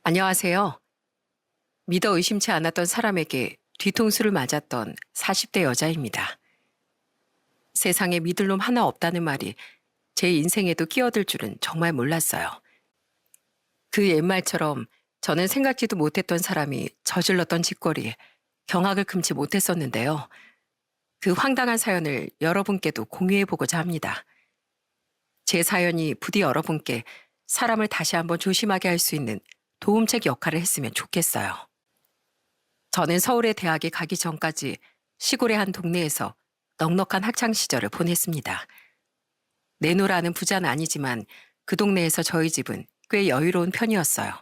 안녕하세요. 믿어 의심치 않았던 사람에게 뒤통수를 맞았던 40대 여자입니다. 세상에 믿을 놈 하나 없다는 말이 제 인생에도 끼어들 줄은 정말 몰랐어요. 그 옛말처럼 저는 생각지도 못했던 사람이 저질렀던 짓거리에 경악을 금치 못했었는데요. 그 황당한 사연을 여러분께도 공유해보고자 합니다. 제 사연이 부디 여러분께 사람을 다시 한번 조심하게 할 수 있는 도움책 역할을 했으면 좋겠어요. 저는 서울의 대학에 가기 전까지 시골의 한 동네에서 넉넉한 학창 시절을 보냈습니다. 내노라는 부자는 아니지만 그 동네에서 저희 집은 꽤 여유로운 편이었어요.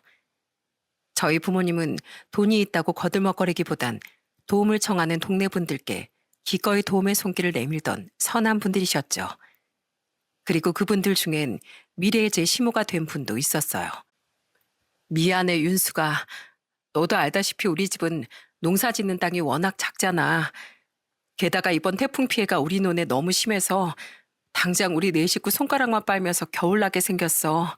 저희 부모님은 돈이 있다고 거들먹거리기보단 도움을 청하는 동네 분들께 기꺼이 도움의 손길을 내밀던 선한 분들이셨죠. 그리고 그분들 중엔 미래의 제 시모가 된 분도 있었어요. 미안해, 윤수가. 너도 알다시피 우리 집은 농사 짓는 땅이 워낙 작잖아. 게다가 이번 태풍 피해가 우리 논에 너무 심해서 당장 우리 네 식구 손가락만 빨면서 겨울나게 생겼어.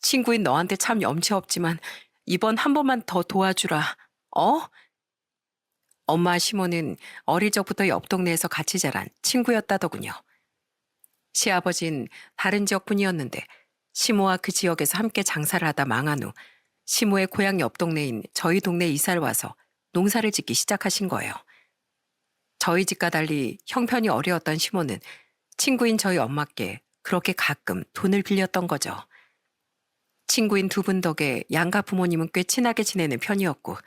친구인 너한테 참 염치 없지만 이번 한 번만 더 도와주라. 어? 엄마 시모는 어릴 적부터 옆 동네에서 같이 자란 친구였다더군요. 시아버진 다른 지역 분이었는데 시모와 그 지역에서 함께 장사를 하다 망한 후 시모의 고향 옆 동네인 저희 동네에 이사를 와서 농사를 짓기 시작하신 거예요. 저희 집과 달리 형편이 어려웠던 시모는 친구인 저희 엄마께 그렇게 가끔 돈을 빌렸던 거죠. 친구인 두 분 덕에 양가 부모님은 꽤 친하게 지내는 편이었고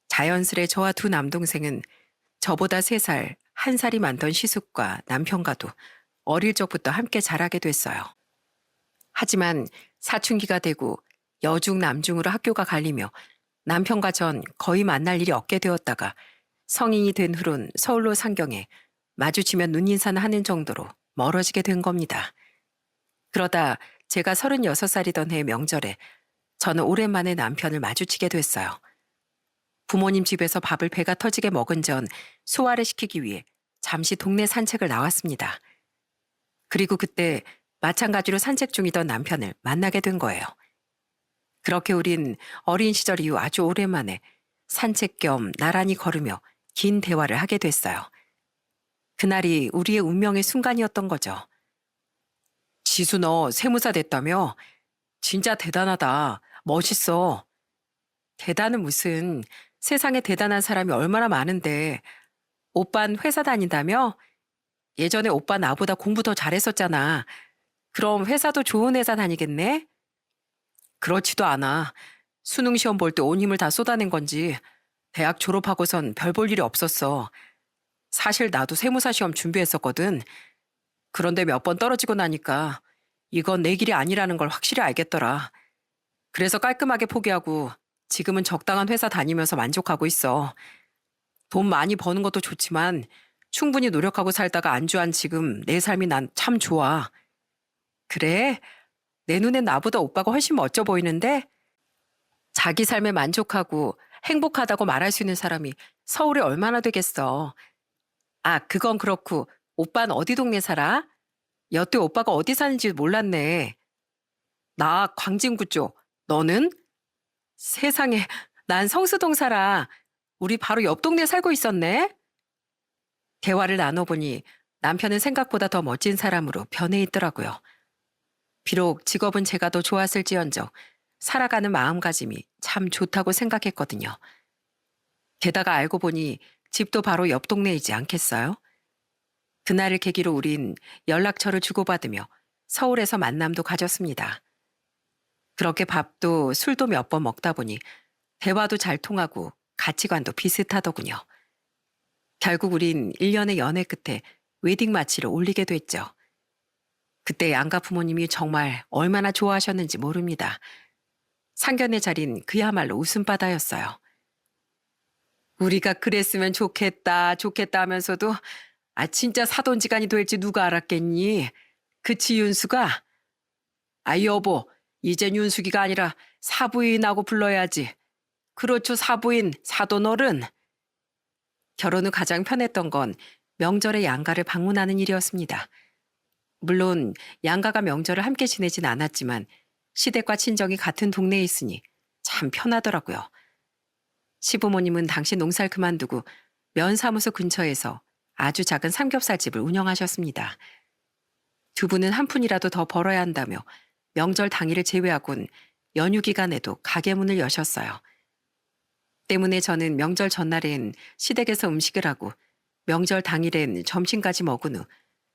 자연스레 저와 두 남동생은 저보다 3살, 1살이 많던 시숙과 남편과도 어릴 적부터 함께 자라게 됐어요. 하지만 사춘기가 되고 여중 남중으로 학교가 갈리며 남편과 전 거의 만날 일이 없게 되었다가 성인이 된 후론 서울로 상경해 마주치면 눈인사는 하는 정도로 멀어지게 된 겁니다. 그러다 제가 36살이던 해 명절에 저는 오랜만에 남편을 마주치게 됐어요. 부모님 집에서 밥을 배가 터지게 먹은 전 소화를 시키기 위해 잠시 동네 산책을 나왔습니다. 그리고 그때 마찬가지로 산책 중이던 남편을 만나게 된 거예요. 그렇게 우린 어린 시절 이후 아주 오랜만에 산책 겸 나란히 걸으며 긴 대화를 하게 됐어요. 그날이 우리의 운명의 순간이었던 거죠. 지수 너 세무사 됐다며? 진짜 대단하다. 멋있어. 대단은 무슨, 세상에 대단한 사람이 얼마나 많은데. 오빤 회사 다닌다며? 예전에 오빠 나보다 공부 더 잘했었잖아. 그럼 회사도 좋은 회사 다니겠네? 그렇지도 않아. 수능 시험 볼 때 온 힘을 다 쏟아낸 건지 대학 졸업하고선 별 볼 일이 없었어. 사실 나도 세무사 시험 준비했었거든. 그런데 몇 번 떨어지고 나니까 이건 내 길이 아니라는 걸 확실히 알겠더라. 그래서 깔끔하게 포기하고 지금은 적당한 회사 다니면서 만족하고 있어. 돈 많이 버는 것도 좋지만 충분히 노력하고 살다가 안주한 지금 내 삶이 난 참 좋아. 그래? 내 눈엔 나보다 오빠가 훨씬 멋져 보이는데? 자기 삶에 만족하고 행복하다고 말할 수 있는 사람이 서울에 얼마나 되겠어. 아, 그건 그렇고 오빠는 어디 동네 살아? 여태 오빠가 어디 사는지 몰랐네. 나 광진구 쪽. 너는? 세상에, 난 성수동 살아. 우리 바로 옆 동네 살고 있었네. 대화를 나눠보니 남편은 생각보다 더 멋진 사람으로 변해 있더라고요. 비록 직업은 제가 더 좋았을지언정 살아가는 마음가짐이 참 좋다고 생각했거든요. 게다가 알고 보니 집도 바로 옆 동네이지 않겠어요? 그날을 계기로 우린 연락처를 주고받으며 서울에서 만남도 가졌습니다. 그렇게 밥도 술도 몇 번 먹다 보니 대화도 잘 통하고 가치관도 비슷하더군요. 결국 우린 1년의 연애 끝에 웨딩 마치를 올리게 됐죠. 그때 양가 부모님이 정말 얼마나 좋아하셨는지 모릅니다. 상견례 자리는 그야말로 웃음바다였어요. 우리가 그랬으면 좋겠다, 좋겠다 하면서도 진짜 사돈지간이 될지 누가 알았겠니? 그치, 윤수가? 여보, 이젠 윤숙이가 아니라 사부인하고 불러야지. 그렇죠, 사부인, 사돈어른. 결혼 후 가장 편했던 건 명절에 양가를 방문하는 일이었습니다. 물론 양가가 명절을 함께 지내진 않았지만 시댁과 친정이 같은 동네에 있으니 참 편하더라고요. 시부모님은 당시 농사를 그만두고 면사무소 근처에서 아주 작은 삼겹살집을 운영하셨습니다. 두 분은 한 푼이라도 더 벌어야 한다며 명절 당일을 제외하곤 연휴 기간에도 가게 문을 여셨어요. 때문에 저는 명절 전날엔 시댁에서 음식을 하고 명절 당일엔 점심까지 먹은 후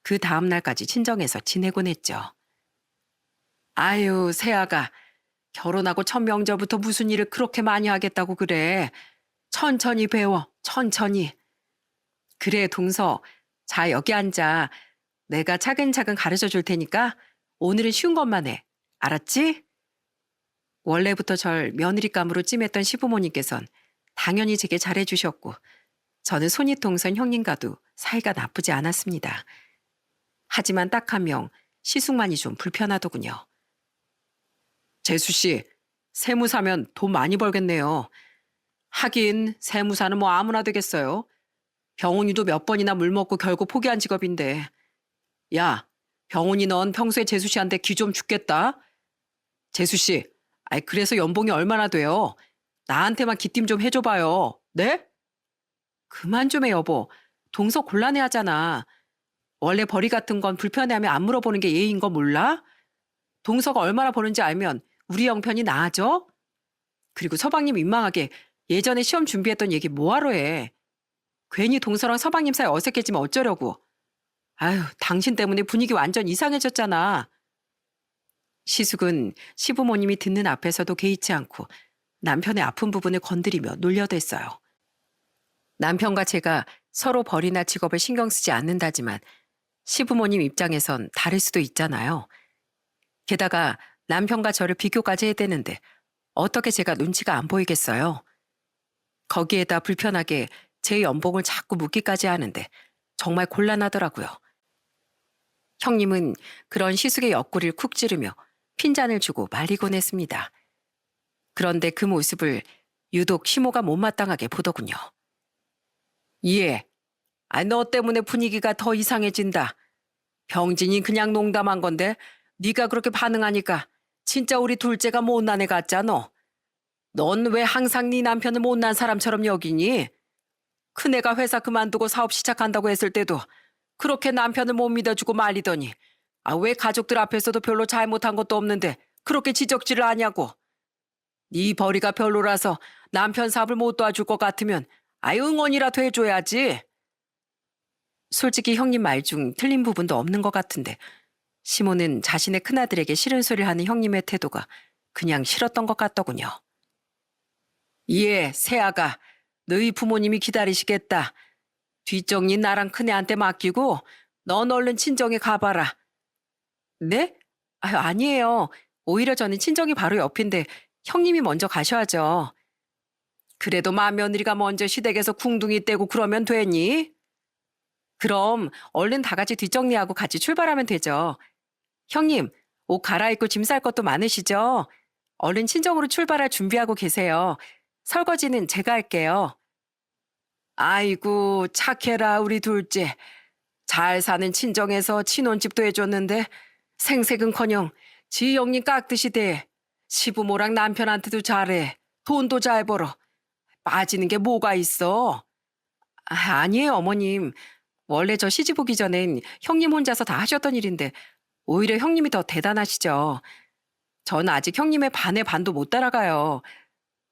그 다음 날까지 친정에서 지내곤 했죠. 아유, 새아가 결혼하고 첫 명절부터 무슨 일을 그렇게 많이 하겠다고 그래. 천천히 배워, 천천히. 그래, 동서. 자, 여기 앉아. 내가 차근차근 가르쳐 줄 테니까 오늘은 쉬운 것만 해. 알았지? 원래부터 절 며느리감으로 찜했던 시부모님께선 당연히 제게 잘해주셨고 저는 손윗동선 형님과도 사이가 나쁘지 않았습니다. 하지만 딱 한 명 시숙만이 좀 불편하더군요. 재수 씨, 세무사면 돈 많이 벌겠네요. 하긴 세무사는 뭐 아무나 되겠어요. 병훈이도 몇 번이나 물 먹고 결국 포기한 직업인데. 야, 병훈이 넌 평소에 재수 씨한테 기 좀 죽겠다. 재수 씨, 아이 그래서 연봉이 얼마나 돼요? 나한테만 기띔 좀 해줘봐요. 네? 그만 좀 해 여보. 동서 곤란해하잖아. 원래 벌이 같은 건 불편해하면 안 물어보는 게 예의인 거 몰라? 동서가 얼마나 버는지 알면 우리 형편이 나아져? 그리고 서방님 민망하게 예전에 시험 준비했던 얘기 뭐하러 해? 괜히 동서랑 서방님 사이 어색해지면 어쩌려고. 아유, 당신 때문에 분위기 완전 이상해졌잖아. 시숙은 시부모님이 듣는 앞에서도 개의치 않고 남편의 아픈 부분을 건드리며 놀려댔어요. 남편과 제가 서로 벌이나 직업을 신경 쓰지 않는다지만 시부모님 입장에선 다를 수도 있잖아요. 게다가 남편과 저를 비교까지 해대는데 어떻게 제가 눈치가 안 보이겠어요? 거기에다 불편하게 제 연봉을 자꾸 묻기까지 하는데 정말 곤란하더라고요. 형님은 그런 시숙의 옆구리를 쿡 찌르며 핀잔을 주고 말리곤 했습니다. 그런데 그 모습을 유독 시모가 못마땅하게 보더군요. 예, 너 때문에 분위기가 더 이상해진다. 병진이 그냥 농담한 건데 네가 그렇게 반응하니까 진짜 우리 둘째가 못난 애 같잖아. 넌 왜 항상 네 남편을 못난 사람처럼 여기니? 큰애가 회사 그만두고 사업 시작한다고 했을 때도 그렇게 남편을 못 믿어주고 말리더니 왜 가족들 앞에서도 별로 잘못한 것도 없는데 그렇게 지적질을 하냐고. 네 벌이가 별로라서 남편 사업을 못 도와줄 것 같으면 응원이라도 해줘야지. 솔직히 형님 말 중 틀린 부분도 없는 것 같은데 시모는 자신의 큰아들에게 싫은 소리를 하는 형님의 태도가 그냥 싫었던 것 같더군요. 예, 새아가 너희 부모님이 기다리시겠다. 뒷정리 나랑 큰애한테 맡기고 넌 얼른 친정에 가봐라. 네? 아니에요. 오히려 저는 친정이 바로 옆인데 형님이 먼저 가셔야죠. 그래도 맏며느리가 먼저 시댁에서 궁둥이 떼고 그러면 되니? 그럼 얼른 다 같이 뒷정리하고 같이 출발하면 되죠. 형님, 옷 갈아입고 짐 쌀 것도 많으시죠? 얼른 친정으로 출발할 준비하고 계세요. 설거지는 제가 할게요. 아이고, 착해라 우리 둘째. 잘 사는 친정에서 친혼집도 해줬는데 생색은커녕 지 형님 깍듯이 대. 시부모랑 남편한테도 잘해. 돈도 잘 벌어. 빠지는 게 뭐가 있어? 아니에요 어머님. 원래 저 시집 오기 전엔 형님 혼자서 다 하셨던 일인데 오히려 형님이 더 대단하시죠. 전 아직 형님의 반의 반도 못 따라가요.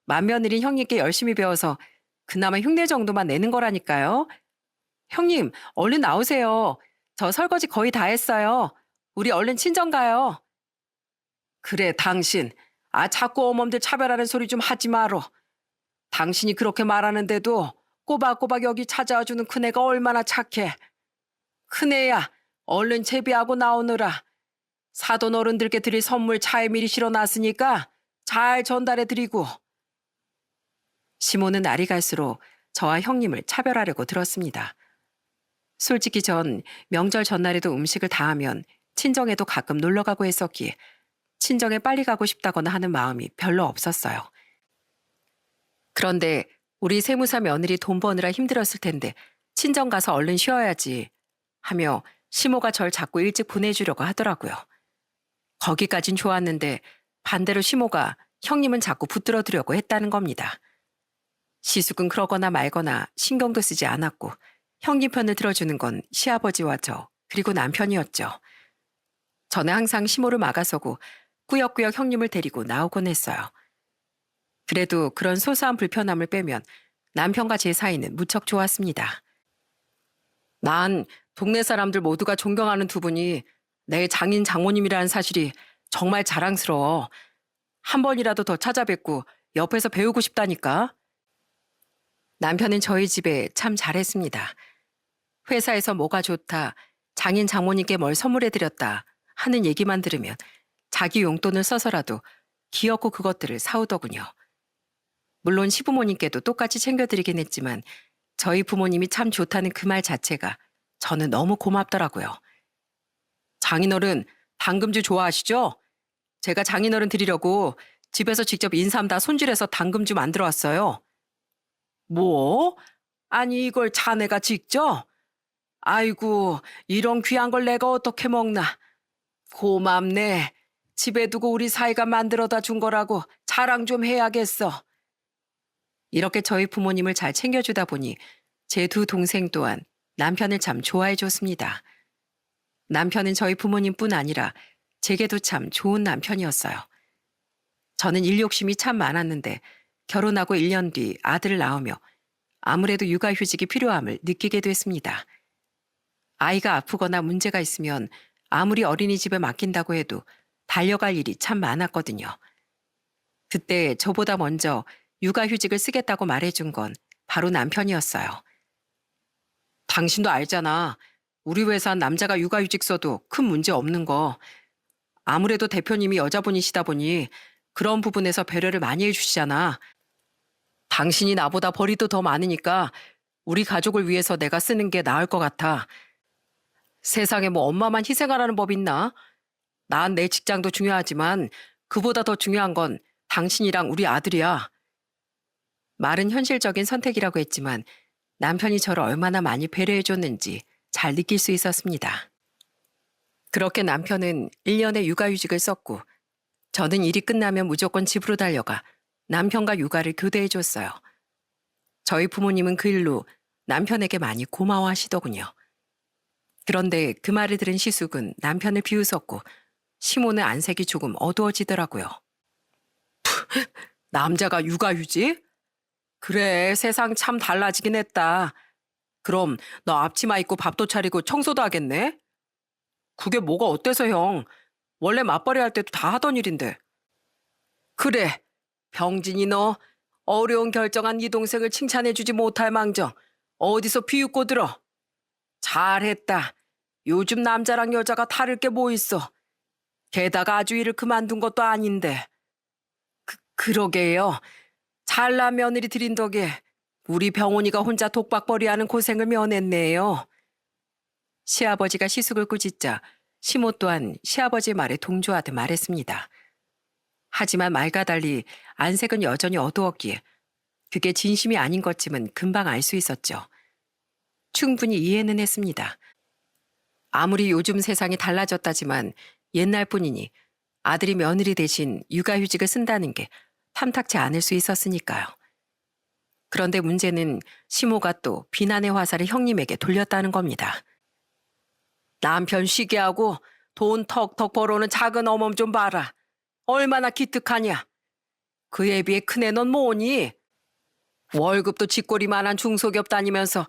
맏며느리인 형님께 열심히 배워서 그나마 흉내 정도만 내는 거라니까요. 형님, 얼른 나오세요. 저 설거지 거의 다 했어요. 우리 얼른 친정 가요. 그래, 당신. 자꾸 어멈들 차별하는 소리 좀 하지 마로. 당신이 그렇게 말하는데도 꼬박꼬박 여기 찾아와주는 큰애가 얼마나 착해. 큰애야, 얼른 채비하고 나오느라. 사돈 어른들께 드릴 선물 차에 미리 실어놨으니까 잘 전달해드리고. 시모는 날이 갈수록 저와 형님을 차별하려고 들었습니다. 솔직히 전 명절 전날에도 음식을 다 하면 친정에도 가끔 놀러가고 했었기에 친정에 빨리 가고 싶다거나 하는 마음이 별로 없었어요. 그런데 우리 세무사 며느리 돈 버느라 힘들었을 텐데 친정 가서 얼른 쉬어야지 하며 시모가 절 자꾸 일찍 보내주려고 하더라고요. 거기까진 좋았는데 반대로 시모가 형님은 자꾸 붙들어두려고 했다는 겁니다. 시숙은 그러거나 말거나 신경도 쓰지 않았고 형님 편을 들어주는 건 시아버지와 저 그리고 남편이었죠. 저는 항상 시모를 막아서고 꾸역꾸역 형님을 데리고 나오곤 했어요. 그래도 그런 소소한 불편함을 빼면 남편과 제 사이는 무척 좋았습니다. 난 동네 사람들 모두가 존경하는 두 분이 내 장인 장모님이라는 사실이 정말 자랑스러워. 한 번이라도 더 찾아뵙고 옆에서 배우고 싶다니까. 남편은 저희 집에 참 잘했습니다. 회사에서 뭐가 좋다, 장인 장모님께 뭘 선물해드렸다 하는 얘기만 들으면 자기 용돈을 써서라도 귀엽고 그것들을 사오더군요. 물론 시부모님께도 똑같이 챙겨드리긴 했지만 저희 부모님이 참 좋다는 그 말 자체가 저는 너무 고맙더라고요. 장인어른 당금주 좋아하시죠? 제가 장인어른 드리려고 집에서 직접 인삼 다 손질해서 당금주 만들어 왔어요. 뭐? 아니 이걸 자네가 직접? 아이고 이런 귀한 걸 내가 어떻게 먹나. 고맙네. 집에 두고 우리 사이가 만들어다 준 거라고 자랑 좀 해야겠어. 이렇게 저희 부모님을 잘 챙겨주다 보니 제 두 동생 또한 남편을 참 좋아해 줬습니다. 남편은 저희 부모님뿐 아니라 제게도 참 좋은 남편이었어요. 저는 일 욕심이 참 많았는데 결혼하고 1년 뒤 아들을 낳으며 아무래도 육아휴직이 필요함을 느끼게 됐습니다. 아이가 아프거나 문제가 있으면 아무리 어린이집에 맡긴다고 해도 달려갈 일이 참 많았거든요. 그때 저보다 먼저 육아휴직을 쓰겠다고 말해준 건 바로 남편이었어요. 당신도 알잖아. 우리 회사 남자가 육아휴직 써도 큰 문제 없는 거. 아무래도 대표님이 여자분이시다 보니 그런 부분에서 배려를 많이 해주시잖아. 당신이 나보다 벌이도 더 많으니까 우리 가족을 위해서 내가 쓰는 게 나을 것 같아. 세상에 뭐 엄마만 희생하라는 법 있나? 난 내 직장도 중요하지만 그보다 더 중요한 건 당신이랑 우리 아들이야. 말은 현실적인 선택이라고 했지만 남편이 저를 얼마나 많이 배려해줬는지 잘 느낄 수 있었습니다. 그렇게 남편은 1년의 육아휴직을 썼고 저는 일이 끝나면 무조건 집으로 달려가 남편과 육아를 교대해줬어요. 저희 부모님은 그 일로 남편에게 많이 고마워하시더군요. 그런데 그 말을 들은 시숙은 남편을 비웃었고 시모는 안색이 조금 어두워지더라고요. 남자가 육아휴직? 그래, 세상 참 달라지긴 했다. 그럼 너 앞치마 입고 밥도 차리고 청소도 하겠네? 그게 뭐가 어때서 형? 원래 맞벌이 할 때도 다 하던 일인데. 그래, 병진이 너 어려운 결정한 네 동생을 칭찬해주지 못할 망정 어디서 비웃고 들어. 잘했다. 요즘 남자랑 여자가 다를 게 뭐 있어. 게다가 아주 일을 그만둔 것도 아닌데. 그러게요. 잘난 며느리 들인 덕에 우리 병원이가 혼자 독박벌이하는 고생을 면했네요. 시아버지가 시숙을 꾸짖자 시모 또한 시아버지의 말에 동조하듯 말했습니다. 하지만 말과 달리 안색은 여전히 어두웠기에 그게 진심이 아닌 것쯤은 금방 알 수 있었죠. 충분히 이해는 했습니다. 아무리 요즘 세상이 달라졌다지만 옛날뿐이니 아들이 며느리 대신 육아휴직을 쓴다는 게 탐탁치 않을 수 있었으니까요. 그런데 문제는 시모가 또 비난의 화살을 형님에게 돌렸다는 겁니다. 남편 쉬게 하고 돈 턱턱 벌어오는 작은 어멈 좀 봐라. 얼마나 기특하냐. 그에 비해 큰애 넌 뭐니? 월급도 쥐꼬리만한 중소기업 다니면서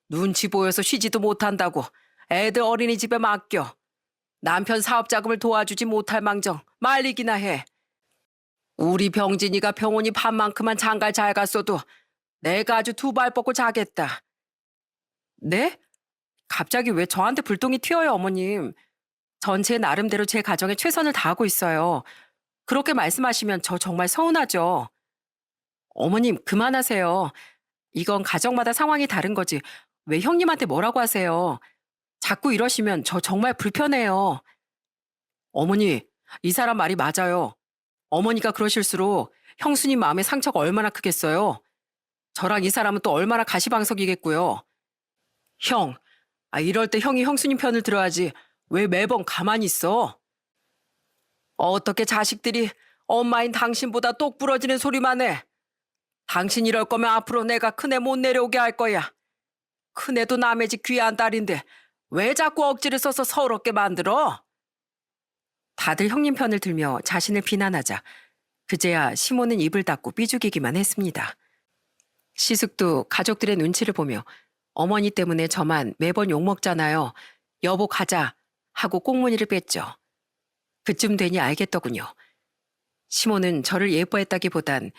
눈치 보여서 쉬지도 못한다고 애들 어린이집에 맡겨. 남편 사업 자금을 도와주지 못할 망정 말리기나 해. 우리 병진이가 병원이 반만큼만 장갈 잘 갔어도 내가 아주 두 발 뻗고 자겠다. 네? 갑자기 왜 저한테 불똥이 튀어요, 어머님? 전 제 나름대로 제 가정에 최선을 다하고 있어요. 그렇게 말씀하시면 저 정말 서운하죠. 어머님, 그만하세요. 이건 가정마다 상황이 다른 거지. 왜 형님한테 뭐라고 하세요? 자꾸 이러시면 저 정말 불편해요. 어머니, 이 사람 말이 맞아요. 어머니가 그러실수록 형수님 마음에 상처가 얼마나 크겠어요. 저랑 이 사람은 또 얼마나 가시방석이겠고요. 형, 이럴 때 형이 형수님 편을 들어야지 왜 매번 가만히 있어? 어떻게 자식들이 엄마인 당신보다 똑 부러지는 소리만 해. 당신 이럴 거면 앞으로 내가 큰애 못 내려오게 할 거야. 큰애도 남의 집 귀한 딸인데 왜 자꾸 억지를 써서 서럽게 만들어? 다들 형님 편을 들며 자신을 비난하자 그제야 시모는 입을 닫고 삐죽이기만 했습니다. 시숙도 가족들의 눈치를 보며 어머니 때문에 저만 매번 욕먹잖아요. 여보 가자 하고 꽁무니를 뺐죠. 그쯤 되니 알겠더군요. 시모는 저를 예뻐했다기보단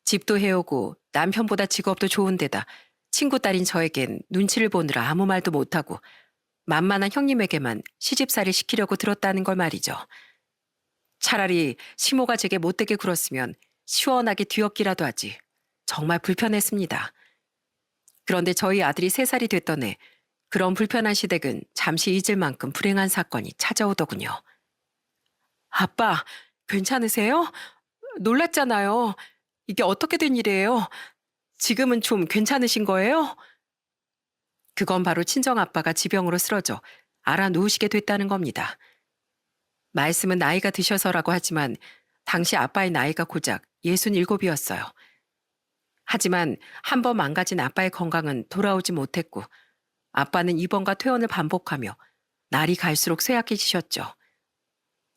집도 해오고 남편보다 직업도 좋은 데다 친구 딸인 저에겐 눈치를 보느라 아무 말도 못하고 만만한 형님에게만 시집살이 시키려고 들었다는 걸 말이죠. 차라리 시모가 제게 못되게 굴었으면 시원하게 뒤엎기라도 하지. 정말 불편했습니다. 그런데 저희 아들이 3살이 됐던 해 그런 불편한 시댁은 잠시 잊을 만큼 불행한 사건이 찾아오더군요. 아빠, 괜찮으세요? 놀랐잖아요. 이게 어떻게 된 일이에요? 지금은 좀 괜찮으신 거예요? 그건 바로 친정아빠가 지병으로 쓰러져 알아 누우시게 됐다는 겁니다. 말씀은 나이가 드셔서라고 하지만 당시 아빠의 나이가 고작 67이었어요. 하지만 한 번 망가진 아빠의 건강은 돌아오지 못했고 아빠는 입원과 퇴원을 반복하며 날이 갈수록 쇠약해지셨죠.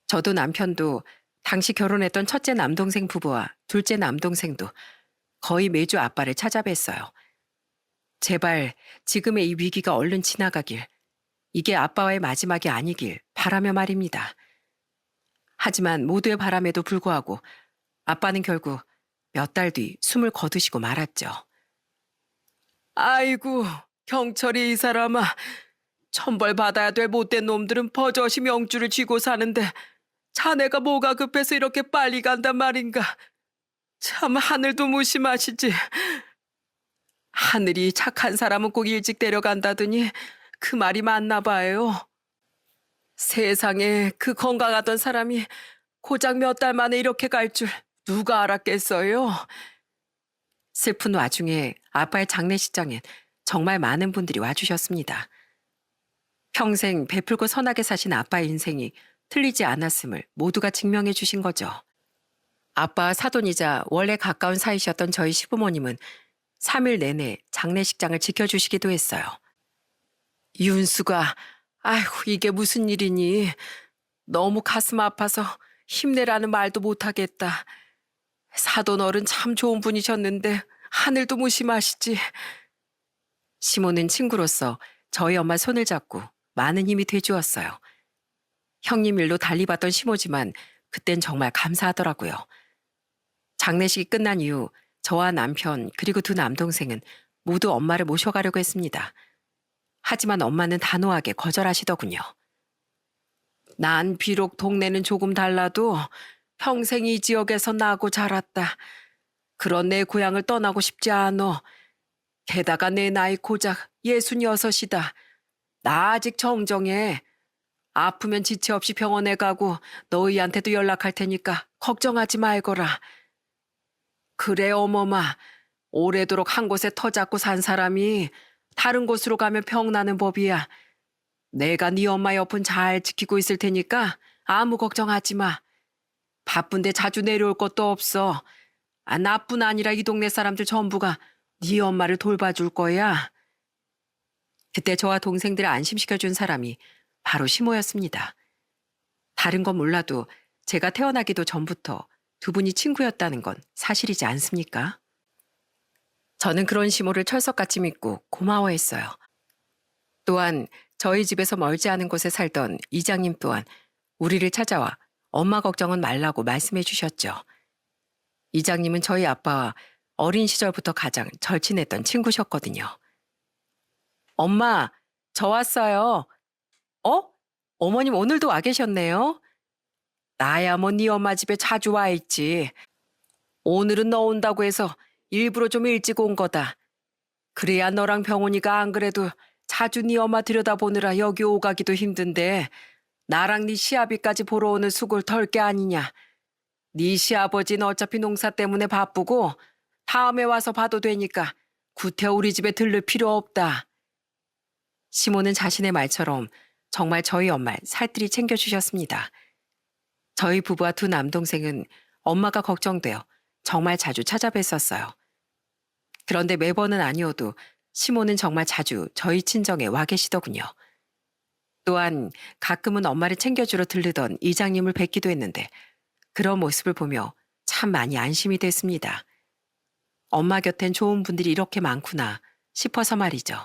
저도 남편도 당시 결혼했던 첫째 남동생 부부와 둘째 남동생도 거의 매주 아빠를 찾아뵀어요. 제발 지금의 이 위기가 얼른 지나가길, 이게 아빠와의 마지막이 아니길 바라며 말입니다. 하지만 모두의 바람에도 불구하고 아빠는 결국 몇 달 뒤 숨을 거두시고 말았죠. 아이고, 경철이 이 사람아. 천벌 받아야 될 못된 놈들은 버젓이 명줄을 쥐고 사는데 자네가 뭐가 급해서 이렇게 빨리 간단 말인가. 참 하늘도 무심하시지. 하늘이 착한 사람은 꼭 일찍 데려간다더니 그 말이 맞나 봐요. 세상에 그 건강하던 사람이 고작 몇 달 만에 이렇게 갈 줄 누가 알았겠어요. 슬픈 와중에 아빠의 장례식장엔 정말 많은 분들이 와주셨습니다. 평생 베풀고 선하게 사신 아빠의 인생이 틀리지 않았음을 모두가 증명해 주신 거죠. 아빠 사돈이자 원래 가까운 사이셨던 저희 시부모님은 3일 내내 장례식장을 지켜주시기도 했어요. 윤수가, 아이고 이게 무슨 일이니. 너무 가슴 아파서 힘내라는 말도 못하겠다. 사돈 어른 참 좋은 분이셨는데 하늘도 무심하시지. 시모는 친구로서 저희 엄마 손을 잡고 많은 힘이 돼주었어요. 형님 일로 달리봤던 시모지만 그땐 정말 감사하더라고요. 장례식이 끝난 이후 저와 남편 그리고 두 남동생은 모두 엄마를 모셔가려고 했습니다. 하지만 엄마는 단호하게 거절하시더군요. 난 비록 동네는 조금 달라도 평생 이 지역에서 나고 자랐다. 그런 내 고향을 떠나고 싶지 않어. 게다가 내 나이 고작 66이다. 나 아직 정정해. 아프면 지체 없이 병원에 가고 너희한테도 연락할 테니까 걱정하지 말거라. 그래 어머마. 오래도록 한 곳에 터 잡고 산 사람이 다른 곳으로 가면 병나는 법이야. 내가 네 엄마 옆은 잘 지키고 있을 테니까 아무 걱정하지 마. 바쁜데 자주 내려올 것도 없어. 나뿐 아니라 이 동네 사람들 전부가 네 엄마를 돌봐줄 거야. 그때 저와 동생들을 안심시켜준 사람이 바로 시모였습니다. 다른 건 몰라도 제가 태어나기도 전부터 두 분이 친구였다는 건 사실이지 않습니까? 저는 그런 시모를 철석같이 믿고 고마워했어요. 또한 저희 집에서 멀지 않은 곳에 살던 이장님 또한 우리를 찾아와 엄마 걱정은 말라고 말씀해 주셨죠. 이장님은 저희 아빠와 어린 시절부터 가장 절친했던 친구셨거든요. 엄마, 저 왔어요. 어? 어머님 오늘도 와 계셨네요. 나야 뭐 네 엄마 집에 자주 와 있지. 오늘은 너 온다고 해서 일부러 좀 일찍 온 거다. 그래야 너랑 병원이가 안 그래도 자주 네 엄마 들여다보느라 여기 오가기도 힘든데 나랑 네 시아비까지 보러 오는 수고를 덜 게 아니냐. 네 시아버지는 어차피 농사 때문에 바쁘고 다음에 와서 봐도 되니까 구태 우리 집에 들를 필요 없다. 시모는 자신의 말처럼 정말 저희 엄마를 살뜰히 챙겨주셨습니다. 저희 부부와 두 남동생은 엄마가 걱정되어 정말 자주 찾아뵀었어요. 그런데 매번은 아니어도 시모는 정말 자주 저희 친정에 와 계시더군요. 또한 가끔은 엄마를 챙겨주러 들르던 이장님을 뵙기도 했는데 그런 모습을 보며 참 많이 안심이 됐습니다. 엄마 곁엔 좋은 분들이 이렇게 많구나 싶어서 말이죠.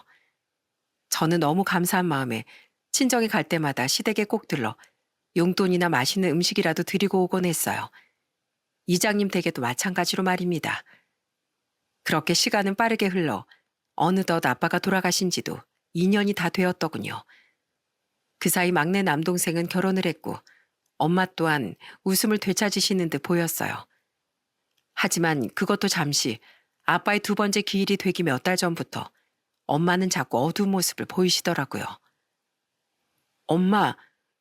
저는 너무 감사한 마음에 친정에 갈 때마다 시댁에 꼭 들러 용돈이나 맛있는 음식이라도 드리고 오곤 했어요. 이장님 댁에도 마찬가지로 말입니다. 그렇게 시간은 빠르게 흘러 어느덧 아빠가 돌아가신 지도 2년이 다 되었더군요. 그 사이 막내 남동생은 결혼을 했고 엄마 또한 웃음을 되찾으시는 듯 보였어요. 하지만 그것도 잠시 아빠의 두 번째 기일이 되기 몇 달 전부터 엄마는 자꾸 어두운 모습을 보이시더라고요. 엄마,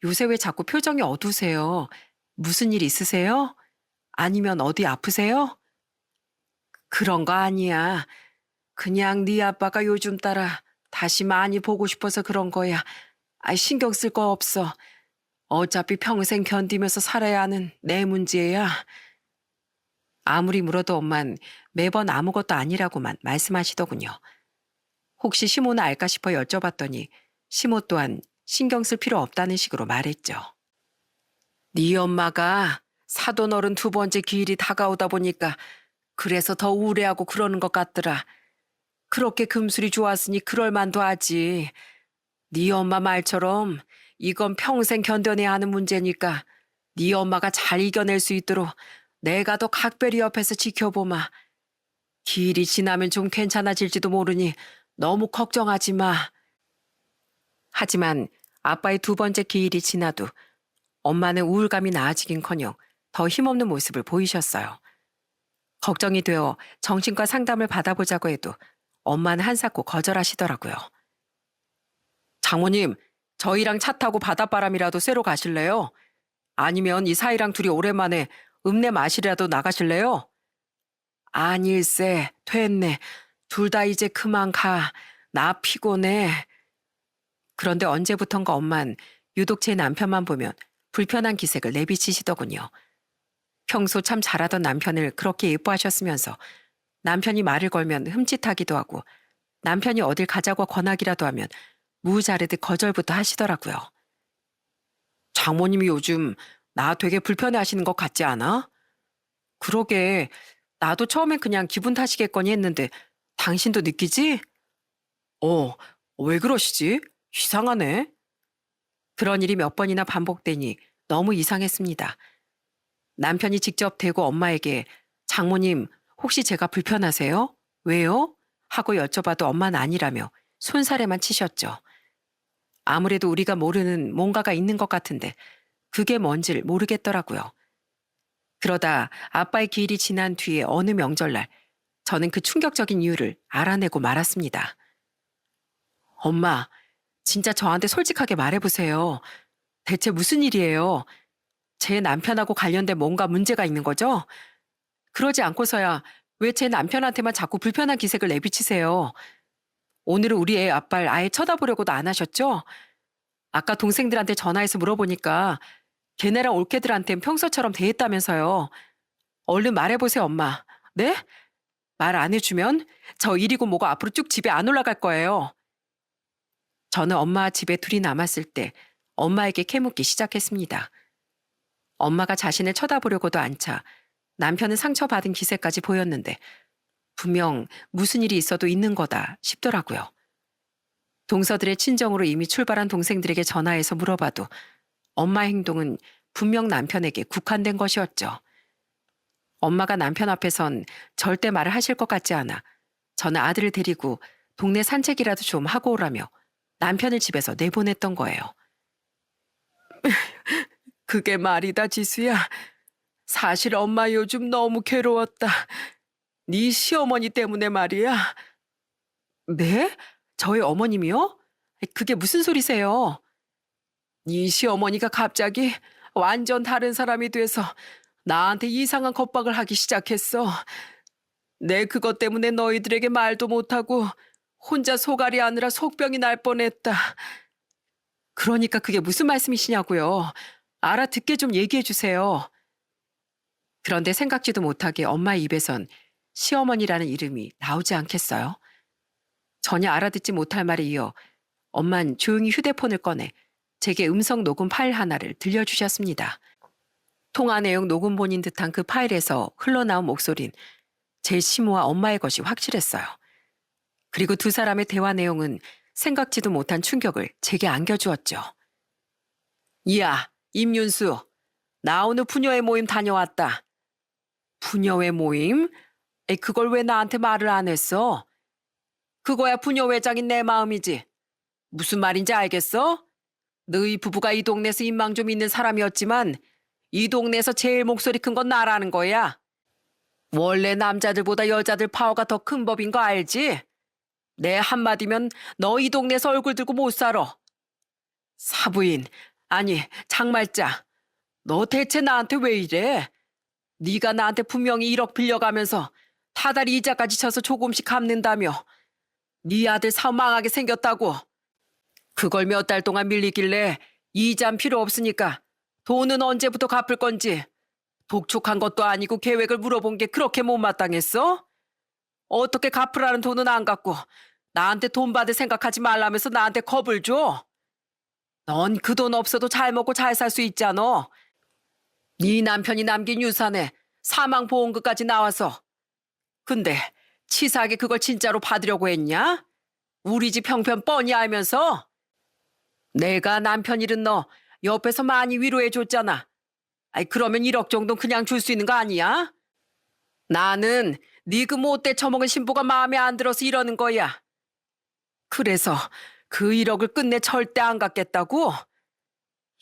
요새 왜 자꾸 표정이 어두우세요? 무슨 일 있으세요? 아니면 어디 아프세요? 그런 거 아니야. 그냥 네 아빠가 요즘 따라 다시 많이 보고 싶어서 그런 거야. 신경 쓸 거 없어. 어차피 평생 견디면서 살아야 하는 내 문제야. 아무리 물어도 엄만 매번 아무것도 아니라고만 말씀하시더군요. 혹시 시모는 알까 싶어 여쭤봤더니 시모 또한 신경 쓸 필요 없다는 식으로 말했죠. 네 엄마가 사돈 어른 두 번째 기일이 다가오다 보니까 그래서 더 우울해하고 그러는 것 같더라. 그렇게 금술이 좋았으니 그럴 만도 하지. 네 엄마 말처럼 이건 평생 견뎌내야 하는 문제니까 네 엄마가 잘 이겨낼 수 있도록 내가 더 각별히 옆에서 지켜보마. 기일이 지나면 좀 괜찮아질지도 모르니 너무 걱정하지 마. 하지만 아빠의 두 번째 기일이 지나도 엄마는 우울감이 나아지긴커녕 더 힘없는 모습을 보이셨어요. 걱정이 되어 정신과 상담을 받아보자고 해도 엄마는 한사코 거절하시더라고요. 장모님, 저희랑 차 타고 바닷바람이라도 쐬러 가실래요? 아니면 이 사이랑 둘이 오랜만에 읍내 마실이라도 나가실래요? 아닐세, 됐네. 둘 다 이제 그만 가. 나 피곤해. 그런데 언제부턴가 엄만 유독 제 남편만 보면 불편한 기색을 내비치시더군요. 평소 참 잘하던 남편을 그렇게 예뻐하셨으면서 남편이 말을 걸면 흠칫하기도 하고 남편이 어딜 가자고 권하기라도 하면 무자르듯 거절부터 하시더라고요. 장모님이 요즘 나 되게 불편해하시는 것 같지 않아? 그러게, 나도 처음엔 그냥 기분 탓이겠거니 했는데 당신도 느끼지? 어, 왜 그러시지? 이상하네. 그런 일이 몇 번이나 반복되니 너무 이상했습니다. 남편이 직접 대고 엄마에게 장모님 혹시 제가 불편하세요? 왜요? 하고 여쭤봐도 엄마는 아니라며 손사래만 치셨죠. 아무래도 우리가 모르는 뭔가가 있는 것 같은데 그게 뭔지를 모르겠더라고요. 그러다 아빠의 기일이 지난 뒤에 어느 명절날 저는 그 충격적인 이유를 알아내고 말았습니다. 엄마, 진짜 저한테 솔직하게 말해보세요. 대체 무슨 일이에요? 제 남편하고 관련된 뭔가 문제가 있는 거죠? 그러지 않고서야 왜 제 남편한테만 자꾸 불편한 기색을 내비치세요? 오늘은 우리 애 아빠를 아예 쳐다보려고도 안 하셨죠? 아까 동생들한테 전화해서 물어보니까 걔네랑 올케들한텐 평소처럼 대했다면서요. 얼른 말해보세요, 엄마. 네? 말 안 해주면 저 일이고 뭐고 앞으로 쭉 집에 안 올라갈 거예요. 저는 엄마와 집에 둘이 남았을 때 엄마에게 캐묻기 시작했습니다. 엄마가 자신을 쳐다보려고도 않자 남편은 상처받은 기세까지 보였는데 분명 무슨 일이 있어도 있는 거다 싶더라고요. 동서들의 친정으로 이미 출발한 동생들에게 전화해서 물어봐도 엄마 행동은 분명 남편에게 국한된 것이었죠. 엄마가 남편 앞에선 절대 말을 하실 것 같지 않아 저는 아들을 데리고 동네 산책이라도 좀 하고 오라며 남편을 집에서 내보냈던 거예요. 그게 말이다, 지수야. 사실 엄마 요즘 너무 괴로웠다. 네 시어머니 때문에 말이야. 네? 저희 어머님이요? 그게 무슨 소리세요? 네 시어머니가 갑자기 완전 다른 사람이 돼서 나한테 이상한 겁박을 하기 시작했어. 내 그것 때문에 너희들에게 말도 못하고 혼자 소갈이 하느라 속병이 날 뻔했다. 그러니까 그게 무슨 말씀이시냐고요. 알아듣게 좀 얘기해 주세요. 그런데 생각지도 못하게 엄마 입에선 시어머니라는 이름이 나오지 않겠어요? 전혀 알아듣지 못할 말에 이어 엄만 조용히 휴대폰을 꺼내 제게 음성 녹음 파일 하나를 들려주셨습니다. 통화 내용 녹음본인 듯한 그 파일에서 흘러나온 목소린 제 시모와 엄마의 것이 확실했어요. 그리고 두 사람의 대화 내용은 생각지도 못한 충격을 제게 안겨주었죠. 이야, 임윤수. 나 오늘 부녀회 모임 다녀왔다. 부녀회 모임? 그걸 왜 나한테 말을 안 했어? 그거야 부녀회장인 내 마음이지. 무슨 말인지 알겠어? 너희 부부가 이 동네에서 인망 좀 있는 사람이었지만 이 동네에서 제일 목소리 큰 건 나라는 거야. 원래 남자들보다 여자들 파워가 더 큰 법인 거 알지? 내 한마디면 너 이 동네에서 얼굴 들고 못 살아. 사부인, 아니 장말자, 너 대체 나한테 왜 이래? 네가 나한테 분명히 1억 빌려가면서 타다리 이자까지 쳐서 조금씩 갚는다며. 네 아들 사업 망하게 생겼다고. 그걸 몇 달 동안 밀리길래 이자는 필요 없으니까 돈은 언제부터 갚을 건지 독촉한 것도 아니고 계획을 물어본 게 그렇게 못마땅했어? 어떻게 갚으라는 돈은 안 갚고 나한테 돈 받을 생각하지 말라면서 나한테 겁을 줘? 넌 그 돈 없어도 잘 먹고 잘 살 수 있잖아. 네 남편이 남긴 유산에 사망보험금까지 나와서. 근데 치사하게 그걸 진짜로 받으려고 했냐? 우리 집 형편 뻔히 알면서? 내가 남편 잃은 너 옆에서 많이 위로해줬잖아. 아이 그러면 1억 정도 그냥 줄 수 있는 거 아니야? 나는 네 그 못돼 처먹은 신부가 마음에 안 들어서 이러는 거야. 그래서 그 1억을 끝내 절대 안 갚겠다고?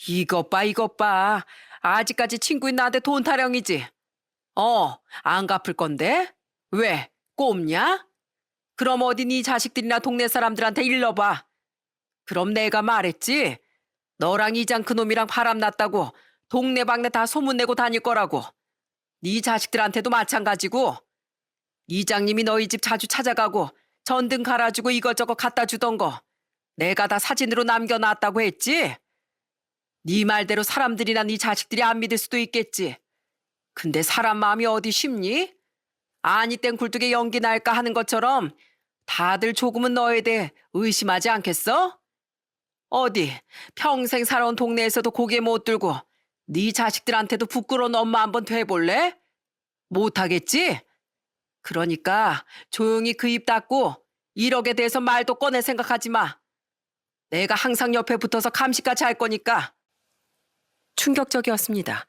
이것 봐 이것 봐. 아직까지 친구인 나한테 돈 타령이지. 안 갚을 건데? 왜? 꼽냐? 그럼 어디 네 자식들이나 동네 사람들한테 일러봐. 그럼 내가 말했지. 너랑 이장 그놈이랑 바람났다고 동네방네 다 소문내고 다닐 거라고. 네 자식들한테도 마찬가지고. 이장님이 너희 집 자주 찾아가고 전등 갈아주고 이것저것 갖다 주던 거 내가 다 사진으로 남겨놨다고 했지. 네 말대로 사람들이나 네 자식들이 안 믿을 수도 있겠지. 근데 사람 마음이 어디 쉽니? 아니 땐 굴뚝에 연기 날까 하는 것처럼 다들 조금은 너에 대해 의심하지 않겠어? 어디 평생 살아온 동네에서도 고개 못 들고 네 자식들한테도 부끄러운 엄마 한번 돼볼래? 못하겠지? 그러니까 조용히 그 입 닫고 1억에 대해서 말도 꺼낼 생각하지 마. 내가 항상 옆에 붙어서 감시까지 할 거니까. 충격적이었습니다.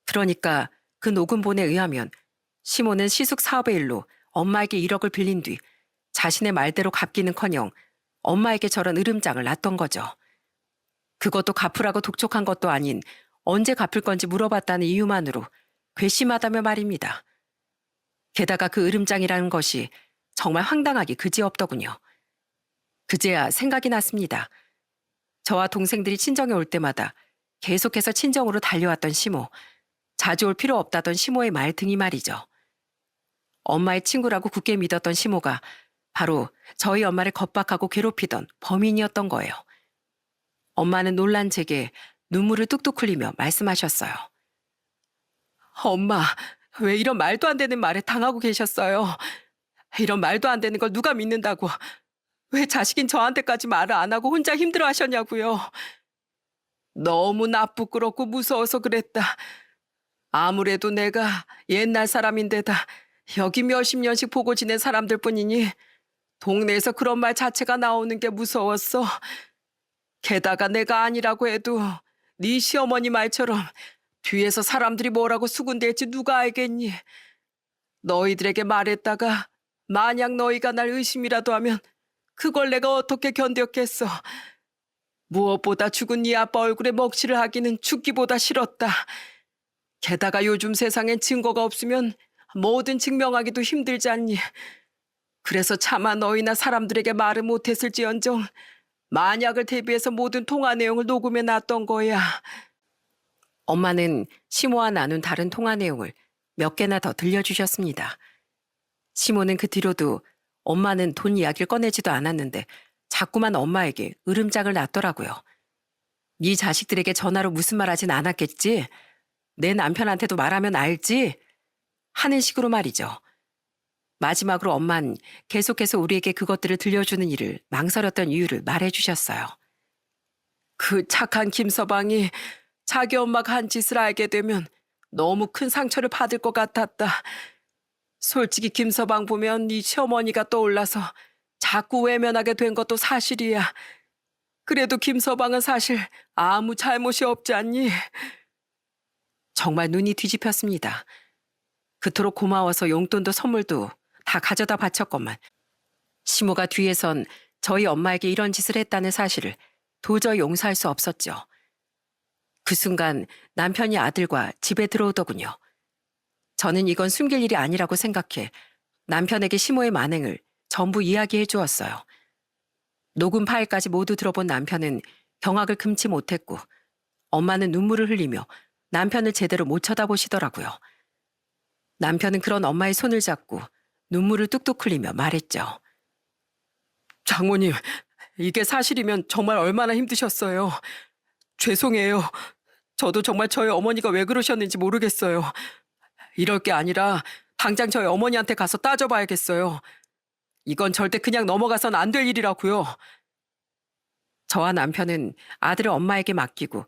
그러니까 그 녹음본에 의하면 시모는 시숙 사업의 일로 엄마에게 1억을 빌린 뒤 자신의 말대로 갚기는커녕 엄마에게 저런 으름장을 놨던 거죠. 그것도 갚으라고 독촉한 것도 아닌 언제 갚을 건지 물어봤다는 이유만으로 괘씸하다며 말입니다. 게다가 그 으름장이라는 것이 정말 황당하기 그지없더군요. 그제야 생각이 났습니다. 저와 동생들이 친정에 올 때마다 계속해서 친정으로 달려왔던 시모, 자주 올 필요 없다던 시모의 말 등이 말이죠. 엄마의 친구라고 굳게 믿었던 시모가 바로 저희 엄마를 겁박하고 괴롭히던 범인이었던 거예요. 엄마는 놀란 제게 눈물을 뚝뚝 흘리며 말씀하셨어요. 엄마, 왜 이런 말도 안 되는 말에 당하고 계셨어요? 이런 말도 안 되는 걸 누가 믿는다고. 왜 자식인 저한테까지 말을 안 하고 혼자 힘들어 하셨냐고요. 너무 부끄럽고 무서워서 그랬다. 아무래도 내가 옛날 사람인데다 여기 몇십 년씩 보고 지낸 사람들 뿐이니 동네에서 그런 말 자체가 나오는 게 무서웠어. 게다가 내가 아니라고 해도 네 시어머니 말처럼 뒤에서 사람들이 뭐라고 수군댈지 누가 알겠니? 너희들에게 말했다가 만약 너희가 날 의심이라도 하면 그걸 내가 어떻게 견뎠겠어. 무엇보다 죽은 네 아빠 얼굴에 먹칠을 하기는 죽기보다 싫었다. 게다가 요즘 세상엔 증거가 없으면 뭐든 증명하기도 힘들지 않니. 그래서 차마 너희나 사람들에게 말을 못했을지언정 만약을 대비해서 모든 통화 내용을 녹음해 놨던 거야. 엄마는 시모와 나눈 다른 통화 내용을 몇 개나 더 들려주셨습니다. 시모는 그 뒤로도 엄마는 돈 이야기를 꺼내지도 않았는데 자꾸만 엄마에게 으름장을 놨더라고요. 네 자식들에게 전화로 무슨 말 하진 않았겠지? 내 남편한테도 말하면 알지? 하는 식으로 말이죠. 마지막으로 엄만 계속해서 우리에게 그것들을 들려주는 일을 망설였던 이유를 말해주셨어요. 그 착한 김서방이 자기 엄마가 한 짓을 알게 되면 너무 큰 상처를 받을 것 같았다. 솔직히 김서방 보면 네 시어머니가 떠올라서 자꾸 외면하게 된 것도 사실이야. 그래도 김서방은 사실 아무 잘못이 없지 않니? 정말 눈이 뒤집혔습니다. 그토록 고마워서 용돈도 선물도 다 가져다 바쳤건만 시모가 뒤에선 저희 엄마에게 이런 짓을 했다는 사실을 도저히 용서할 수 없었죠. 그 순간 남편이 아들과 집에 들어오더군요. 저는 이건 숨길 일이 아니라고 생각해 남편에게 시모의 만행을 전부 이야기해 주었어요. 녹음 파일까지 모두 들어본 남편은 경악을 금치 못했고 엄마는 눈물을 흘리며 남편을 제대로 못 쳐다보시더라고요. 남편은 그런 엄마의 손을 잡고 눈물을 뚝뚝 흘리며 말했죠. 장모님, 이게 사실이면 정말 얼마나 힘드셨어요. 죄송해요. 저도 정말 저희 어머니가 왜 그러셨는지 모르겠어요. 이럴 게 아니라 당장 저희 어머니한테 가서 따져봐야겠어요. 이건 절대 그냥 넘어가선 안 될 일이라고요. 저와 남편은 아들을 엄마에게 맡기고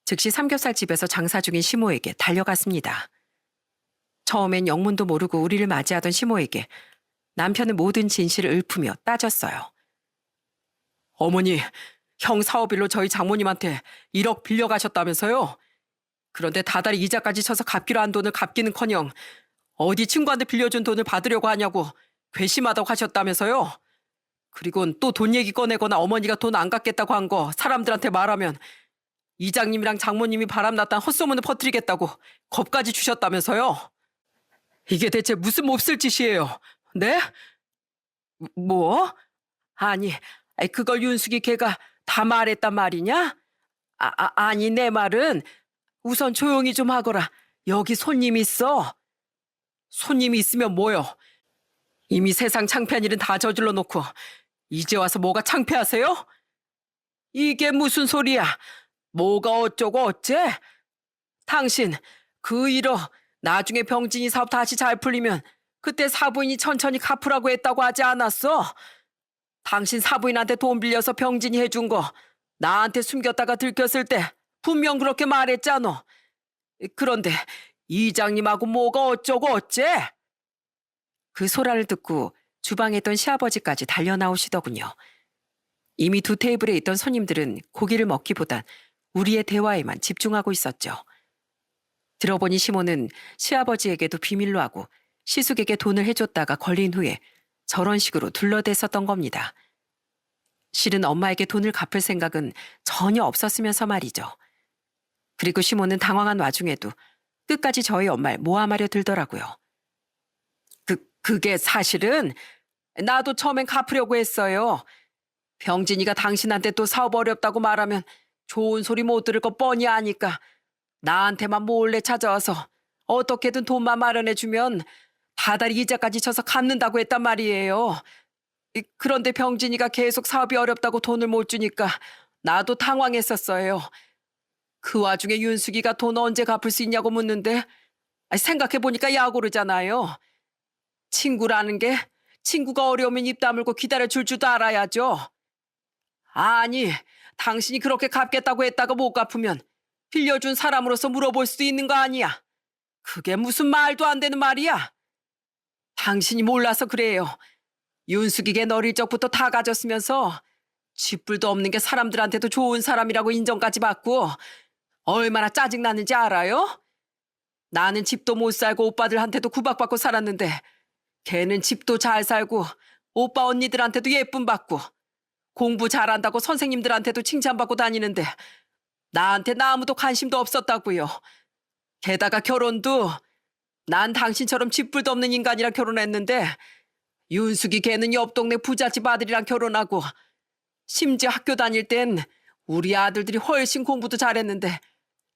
즉시 삼겹살 집에서 장사 중인 시모에게 달려갔습니다. 처음엔 영문도 모르고 우리를 맞이하던 시모에게 남편은 모든 진실을 읊으며 따졌어요. 어머니, 형 사업일로 저희 장모님한테 1억 빌려가셨다면서요? 그런데 다달이 이자까지 쳐서 갚기로 한 돈을 갚기는커녕 어디 친구한테 빌려준 돈을 받으려고 하냐고 괘씸하다고 하셨다면서요? 그리곤 또 돈 얘기 꺼내거나 어머니가 돈 안 갚겠다고 한 거 사람들한테 말하면 이장님이랑 장모님이 바람났다는 헛소문을 퍼뜨리겠다고 겁까지 주셨다면서요? 이게 대체 무슨 몹쓸 짓이에요? 네? 뭐? 아니, 그걸 윤숙이 걔가 다 말했단 말이냐? 아니 내 말은 우선 조용히 좀 하거라. 여기 손님 있어. 손님이 있으면 뭐요? 이미 세상 창피한 일은 다 저질러 놓고 이제 와서 뭐가 창피하세요? 이게 무슨 소리야? 뭐가 어쩌고 어째? 당신 그 1억 나중에 병진이 사업 다시 잘 풀리면 그때 사부인이 천천히 갚으라고 했다고 하지 않았어? 당신 사부인한테 돈 빌려서 병진이 해준 거 나한테 숨겼다가 들켰을 때 분명 그렇게 말했잖아. 그런데 이장님하고 뭐가 어쩌고 어째? 그 소란을 듣고 주방에 있던 시아버지까지 달려나오시더군요. 이미 두 테이블에 있던 손님들은 고기를 먹기보단 우리의 대화에만 집중하고 있었죠. 들어보니 시모는 시아버지에게도 비밀로 하고 시숙에게 돈을 해줬다가 걸린 후에 저런 식으로 둘러댔었던 겁니다. 실은 엄마에게 돈을 갚을 생각은 전혀 없었으면서 말이죠. 그리고 시모는 당황한 와중에도 끝까지 저희 엄마를 모함하려 들더라고요. 그게 사실은 나도 처음엔 갚으려고 했어요. 병진이가 당신한테 또 사업 어렵다고 말하면 좋은 소리 못 들을 거 뻔히 아니까 나한테만 몰래 찾아와서 어떻게든 돈만 마련해주면 다달이 이자까지 쳐서 갚는다고 했단 말이에요. 그런데 병진이가 계속 사업이 어렵다고 돈을 못 주니까 나도 당황했었어요. 그 와중에 윤숙이가 돈 언제 갚을 수 있냐고 묻는데 생각해보니까 야구르잖아요. 친구라는 게 친구가 어려우면 입 다물고 기다려줄 줄도 알아야죠. 아니, 당신이 그렇게 갚겠다고 했다가 못 갚으면 빌려준 사람으로서 물어볼 수도 있는 거 아니야. 그게 무슨 말도 안 되는 말이야. 당신이 몰라서 그래요. 윤숙이게 어릴 적부터 다 가졌으면서 쥐뿔도 없는 게 사람들한테도 좋은 사람이라고 인정까지 받고 얼마나 짜증나는지 알아요? 나는 집도 못 살고 오빠들한테도 구박받고 살았는데 걔는 집도 잘 살고 오빠 언니들한테도 예쁨 받고 공부 잘한다고 선생님들한테도 칭찬받고 다니는데 나한테는 아무도 관심도 없었다고요. 게다가 결혼도 난 당신처럼 쥐뿔도 없는 인간이랑 결혼했는데 윤숙이 걔는 옆 동네 부잣집 아들이랑 결혼하고 심지어 학교 다닐 땐 우리 아들들이 훨씬 공부도 잘했는데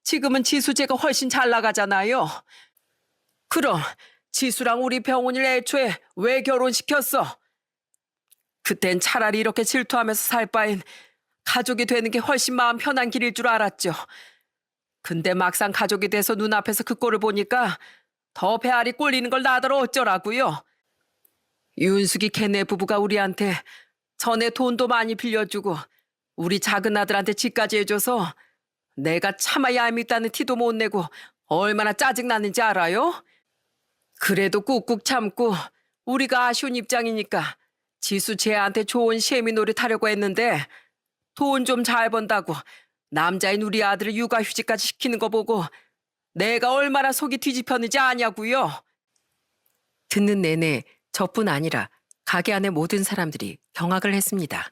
지금은 지수제가 훨씬 잘 나가잖아요. 그럼 지수랑 우리 병원을 애초에 왜 결혼시켰어? 그땐 차라리 이렇게 질투하면서 살 바엔 가족이 되는 게 훨씬 마음 편한 길일 줄 알았죠. 근데 막상 가족이 돼서 눈앞에서 그 꼴을 보니까 더 배알이 꼴리는 걸 나더러 어쩌라고요. 윤숙이 걔네 부부가 우리한테 전에 돈도 많이 빌려주고 우리 작은 아들한테 집까지 해줘서 내가 차마 얄밉다는 티도 못 내고 얼마나 짜증나는지 알아요? 그래도 꾹꾹 참고 우리가 아쉬운 입장이니까 지수 쟤한테 좋은 시애미 노릇 하려고 했는데 돈 좀 잘 번다고 남자인 우리 아들을 육아휴직까지 시키는 거 보고 내가 얼마나 속이 뒤집혔는지 아냐고요. 듣는 내내 저뿐 아니라 가게 안의 모든 사람들이 경악을 했습니다.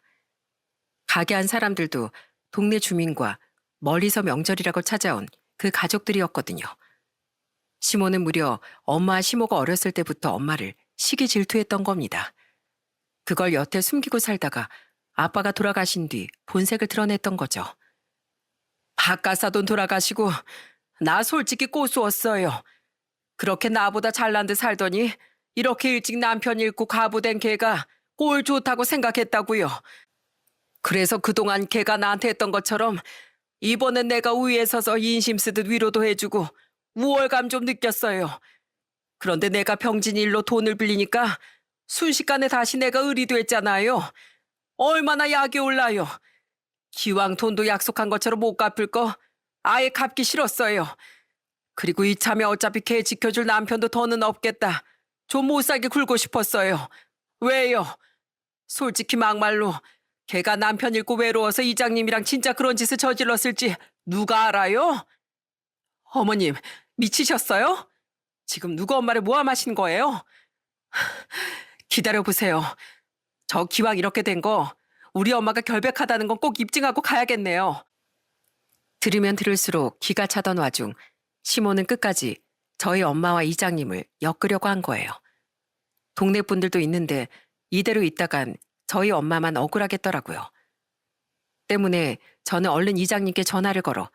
가게 안 사람들도 동네 주민과 멀리서 명절이라고 찾아온 그 가족들이었거든요. 시모는 무려 엄마와 시모가 어렸을 때부터 엄마를 시기 질투했던 겁니다. 그걸 여태 숨기고 살다가 아빠가 돌아가신 뒤 본색을 드러냈던 거죠. 박가사돈 돌아가시고 나 솔직히 꼬수었어요. 그렇게 나보다 잘난 듯 살더니 이렇게 일찍 남편 잃고 가부된 걔가 꼴 좋다고 생각했다고요. 그래서 그동안 걔가 나한테 했던 것처럼 이번엔 내가 우위에 서서 인심 쓰듯 위로도 해주고 우월감 좀 느꼈어요. 그런데 내가 병진 일로 돈을 빌리니까 순식간에 다시 내가 을이 됐잖아요. 얼마나 약이 올라요. 기왕 돈도 약속한 것처럼 못 갚을 거 아예 갚기 싫었어요. 그리고 이참에 어차피 걔 지켜줄 남편도 더는 없겠다. 좀 못 살게 굴고 싶었어요. 왜요? 솔직히 막말로 걔가 남편 잃고 외로워서 이장님이랑 진짜 그런 짓을 저질렀을지 누가 알아요? 어머님, 미치셨어요? 지금 누구 엄마를 모함하신 거예요? 기다려보세요. 저 기왕 이렇게 된 거 우리 엄마가 결백하다는 건 꼭 입증하고 가야겠네요. 들으면 들을수록 기가 차던 와중 시모는 끝까지 저희 엄마와 이장님을 엮으려고 한 거예요. 동네 분들도 있는데 이대로 있다간 저희 엄마만 억울하겠더라고요. 때문에 저는 얼른 이장님께 전화를 걸어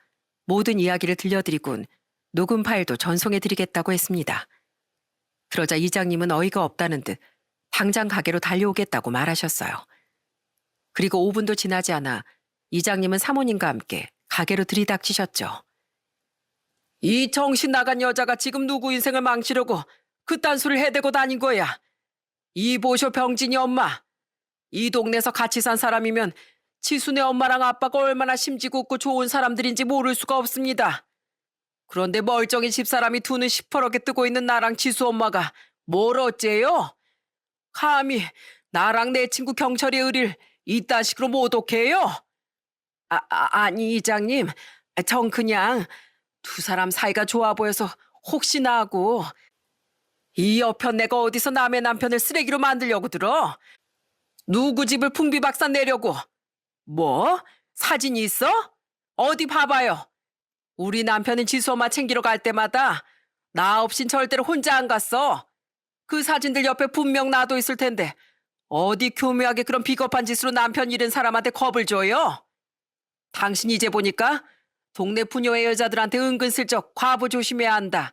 모든 이야기를 들려드리곤 녹음 파일도 전송해드리겠다고 했습니다. 그러자 이장님은 어이가 없다는 듯 당장 가게로 달려오겠다고 말하셨어요. 그리고 5분도 지나지 않아 이장님은 사모님과 함께 가게로 들이닥치셨죠. 이 정신 나간 여자가 지금 누구 인생을 망치려고 그딴 소리를 해대고 다닌 거야. 이 보쇼 병진이 엄마. 이 동네에서 같이 산 사람이면 지순의 엄마랑 아빠가 얼마나 심지궂고 좋은 사람들인지 모를 수가 없습니다. 그런데 멀쩡히 집사람이 두 눈 시퍼렇게 뜨고 있는 나랑 지수 엄마가 뭘 어째요? 감히 나랑 내 친구 경철이 의리를 이딴 식으로 모독해요? 아니 이장님, 전 그냥 두 사람 사이가 좋아 보여서 혹시나 하고. 이 여편 내가 어디서 남의 남편을 쓰레기로 만들려고 들어? 누구 집을 풍비박산 내려고? 뭐? 사진이 있어? 어디 봐봐요. 우리 남편은 지수 엄마 챙기러 갈 때마다 나 없인 절대로 혼자 안 갔어. 그 사진들 옆에 분명 나도 있을 텐데 어디 교묘하게 그런 비겁한 짓으로 남편 잃은 사람한테 겁을 줘요? 당신 이제 보니까 동네 부녀의 여자들한테 은근슬쩍 과부 조심해야 한다.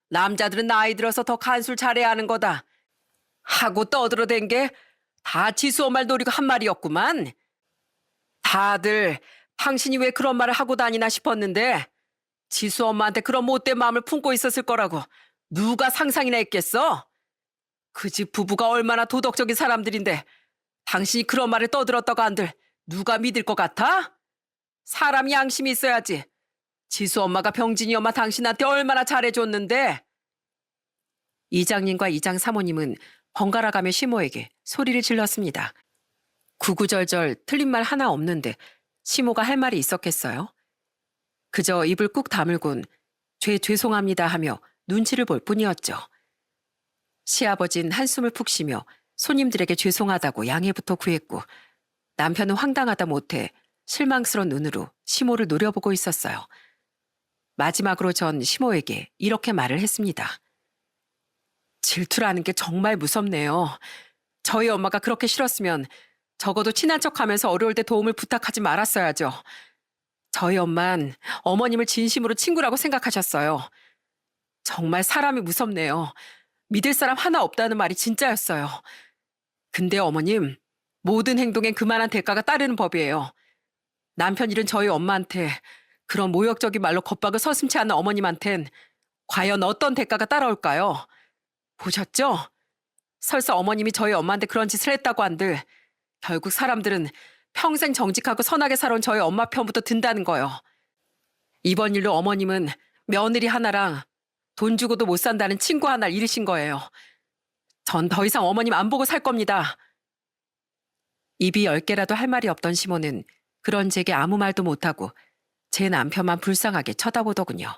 남자들은 나이 들어서 더 간술 잘해야 하는 거다. 하고 떠들어댄 게 다 지수 엄마를 노리고 한 말이었구만. 다들 당신이 왜 그런 말을 하고 다니나 싶었는데 지수 엄마한테 그런 못된 마음을 품고 있었을 거라고 누가 상상이나 했겠어? 그 집 부부가 얼마나 도덕적인 사람들인데 당신이 그런 말을 떠들었다고 한들 누가 믿을 것 같아? 사람이 양심이 있어야지. 지수 엄마가 병진이 엄마 당신한테 얼마나 잘해줬는데. 이장님과 이장 사모님은 번갈아가며 시모에게 소리를 질렀습니다. 구구절절 틀린 말 하나 없는데 시모가 할 말이 있었겠어요? 그저 입을 꾹 다물곤 죄송합니다 하며 눈치를 볼 뿐이었죠. 시아버진 한숨을 푹 쉬며 손님들에게 죄송하다고 양해부터 구했고 남편은 황당하다 못해 실망스러운 눈으로 시모를 노려보고 있었어요. 마지막으로 전 시모에게 이렇게 말을 했습니다. 질투라는 게 정말 무섭네요. 저희 엄마가 그렇게 싫었으면 적어도 친한 척하면서 어려울 때 도움을 부탁하지 말았어야죠. 저희 엄만 어머님을 진심으로 친구라고 생각하셨어요. 정말 사람이 무섭네요. 믿을 사람 하나 없다는 말이 진짜였어요. 근데 어머님, 모든 행동엔 그만한 대가가 따르는 법이에요. 남편 일은 저희 엄마한테 그런 모욕적인 말로 겁박을 서슴지 않는 어머님한텐 과연 어떤 대가가 따라올까요? 보셨죠? 설사 어머님이 저희 엄마한테 그런 짓을 했다고 한들 결국 사람들은 평생 정직하고 선하게 살아온 저희 엄마 편부터 든다는 거요. 이번 일로 어머님은 며느리 하나랑 돈 주고도 못 산다는 친구 하나를 잃으신 거예요. 전 더 이상 어머님 안 보고 살 겁니다. 입이 10개라도 할 말이 없던 시모는 그런 제게 아무 말도 못하고 제 남편만 불쌍하게 쳐다보더군요.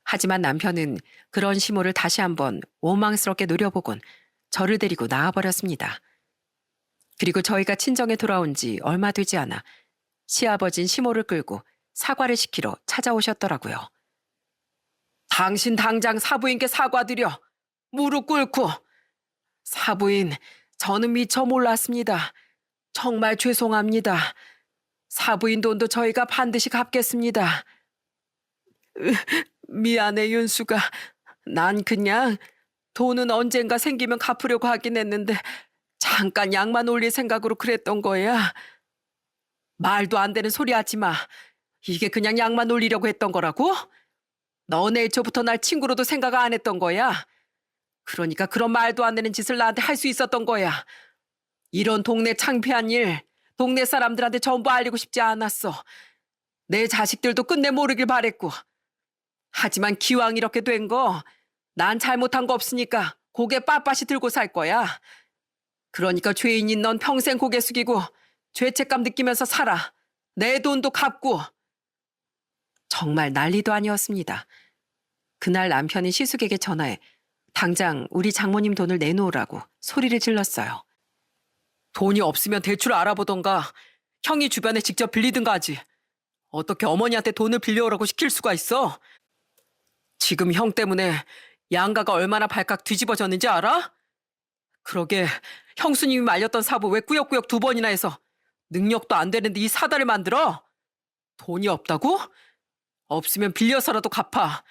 하지만 남편은 그런 시모를 다시 한번 원망스럽게 노려보곤 저를 데리고 나와버렸습니다. 그리고 저희가 친정에 돌아온 지 얼마 되지 않아 시아버진 시모를 끌고 사과를 시키러 찾아오셨더라고요. 당신 당장 사부인께 사과드려. 무릎 꿇고. 사부인, 저는 미처 몰랐습니다. 정말 죄송합니다. 사부인 돈도 저희가 반드시 갚겠습니다. 미안해, 윤수가. 난 그냥 돈은 언젠가 생기면 갚으려고 하긴 했는데 잠깐 양만 올릴 생각으로 그랬던 거야. 말도 안 되는 소리 하지 마. 이게 그냥 양만 올리려고 했던 거라고? 너네 애초부터 날 친구로도 생각 안 했던 거야. 그러니까 그런 말도 안 되는 짓을 나한테 할 수 있었던 거야. 이런 동네 창피한 일, 동네 사람들한테 전부 알리고 싶지 않았어. 내 자식들도 끝내 모르길 바랬고. 하지만 기왕 이렇게 된 거, 난 잘못한 거 없으니까 고개 빳빳이 들고 살 거야. 그러니까 죄인인 넌 평생 고개 숙이고 죄책감 느끼면서 살아. 내 돈도 갚고. 정말 난리도 아니었습니다. 그날 남편이 시숙에게 전화해 당장 우리 장모님 돈을 내놓으라고 소리를 질렀어요. 돈이 없으면 대출 알아보던가 형이 주변에 직접 빌리든가 하지. 어떻게 어머니한테 돈을 빌려오라고 시킬 수가 있어? 지금 형 때문에 양가가 얼마나 발칵 뒤집어졌는지 알아? 그러게 형수님이 말렸던 사부 왜 꾸역꾸역 2번이나 해서 능력도 안 되는데 이 사다를 만들어? 돈이 없다고? 없으면 빌려서라도 갚아.